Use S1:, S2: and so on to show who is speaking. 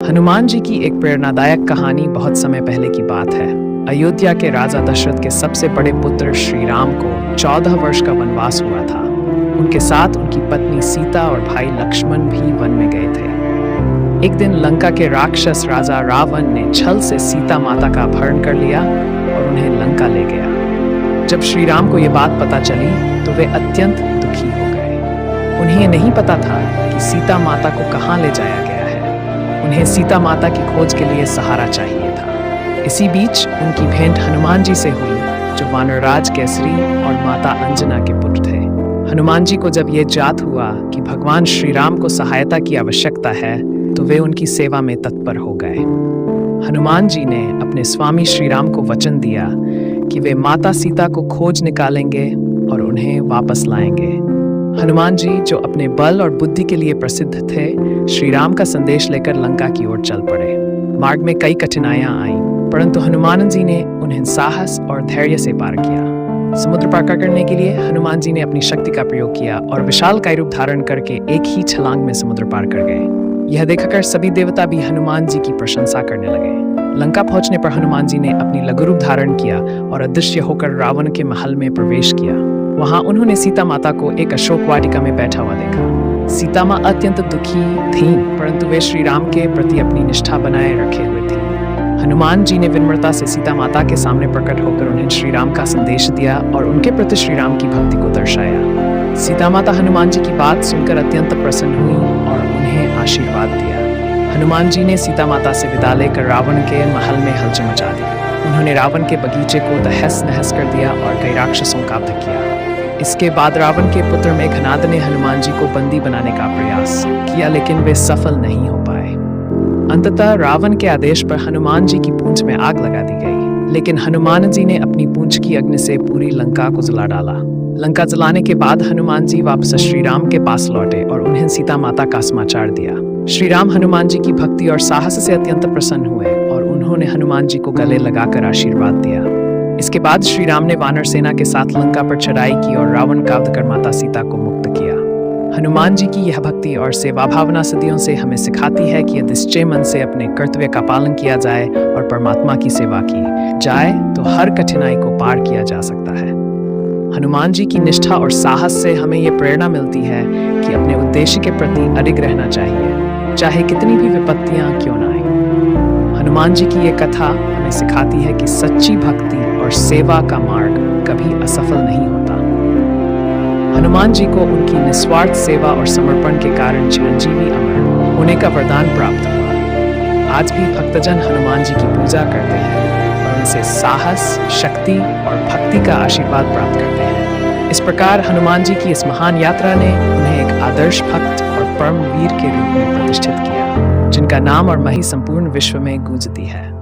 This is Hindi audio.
S1: हनुमान जी की एक प्रेरणादायक कहानी बहुत समय पहले की बात है। अयोध्या के राजा दशरथ के सबसे बड़े पुत्र श्री राम को 14 वर्ष का वनवास हुआ था। उनके साथ उनकी पत्नी सीता और भाई लक्ष्मण भी वन में गए थे। एक दिन लंका के राक्षस राजा रावण ने छल से सीता माता का अपहरण कर लिया और उन्हें लंका ले गया। जब श्री राम को यह बात पता चली तो वे अत्यंत दुखी हो गए। उन्हें नहीं पता था कि सीता माता को कहाँ ले जाया गया है। उन्हें सीता माता की खोज के लिए सहारा चाहिए था। इसी बीच उनकी भेंट हनुमान जी से हुई, जो वानरराज केसरी और माता अंजना के पुत्र थे। हनुमान जी को जब यह जात हुआ कि भगवान श्री राम को सहायता की आवश्यकता है, तो वे उनकी सेवा में तत्पर हो गए। हनुमान जी ने अपने स्वामी श्री राम को वचन दिया कि वे माता सीता को खोज निकालेंगे और उन्हें वापस लाएंगे। हनुमान जी, जो अपने बल और बुद्धि के लिए प्रसिद्ध थे, श्री राम का संदेश लेकर लंका की ओर चल पड़े। मार्ग में कई कठिनाइयां आईं, परंतु हनुमान जी ने उन्हें साहस और धैर्य से पार किया। समुद्र पार करने के लिए हनुमान जी ने अपनी शक्ति का प्रयोग किया और विशालकाय रूप धारण करके एक ही छलांग में समुद्र पार कर गए। यह देखकर सभी देवता भी हनुमान जी की प्रशंसा करने लगे। लंका पहुंचने पर हनुमान जी ने अपनी लघु रूप धारण किया और अदृश्य होकर रावण के महल में प्रवेश किया। वहां उन्होंने सीता माता को एक अशोक वाटिका में बैठा हुआ देखा। सीता माँ अत्यंत दुखी थीं, परंतु वे श्री राम के प्रति अपनी निष्ठा बनाए रखे हुए थी। हनुमान जी ने विनम्रता से सीता माता के सामने प्रकट होकर उन्हें श्री राम का संदेश दिया और उनके प्रति श्री राम की भक्ति को दर्शाया। सीता माता हनुमान जी की बात सुनकर अत्यंत प्रसन्न हुई और उन्हें आशीर्वाद दिया। हनुमान जी ने सीता माता से विदा लेकर रावण के महल में हलचल मचा दी। उन्होंने रावण के बगीचे को तहस नहस कर दिया और कई राक्षसों का वध किया। इसके बाद रावण के पुत्र मेघनाद ने हनुमान जी को बंदी बनाने का प्रयास किया, लेकिन वे सफल नहीं हो पाए। अंततः रावण के आदेश पर हनुमान जी की पूंछ में आग लगा दी गई, लेकिन हनुमान जी ने अपनी पूंछ की अग्नि से पूरी लंका को जला डाला। लंका जलाने के बाद हनुमान जी वापस श्री राम के पास लौटे और उन्हें सीता माता का समाचार दिया। श्री राम हनुमान जी की भक्ति और साहस से अत्यंत प्रसन्न हुए और उन्होंने हनुमान जी को गले लगाकर आशीर्वाद दिया। इसके बाद श्री राम ने वानर सेना के साथ लंका पर चढ़ाई की और रावण का वध कर माता सीता को मुक्त किया। हनुमान जी की यह भक्ति और सेवा भावना सदियों से हमें सिखाती है कि निश्चय मन से अपने कर्तव्य का पालन किया जाए और परमात्मा की सेवा की जाए तो हर कठिनाई को पार किया जा सकता है। हनुमान जी की निष्ठा और साहस से हमें ये प्रेरणा मिलती है कि अपने उद्देश्य के प्रति अडिग रहना चाहिए, चाहे कितनी भी विपत्तियां क्यों न आए। हनुमान जी की ये कथा हमें सिखाती है कि सच्ची भक्ति और सेवा का मार्ग कभी असफल नहीं होता। हनुमान जी को उनकी निस्वार्थ सेवा और समर्पण के कारण चिरंजीवी अमर होने का वरदान प्राप्त हुआ। आज भी भक्तजन हनुमान जी की पूजा करते हैं और उनसे साहस, शक्ति और भक्ति का आशीर्वाद प्राप्त करते हैं। इस प्रकार हनुमान जी की इस महान यात्रा ने उन्हें एक आदर्श भक्त और परम वीर के रूप में प्रतिष्ठित किया, जिनका नाम और महिमा संपूर्ण विश्व में गूंजती है।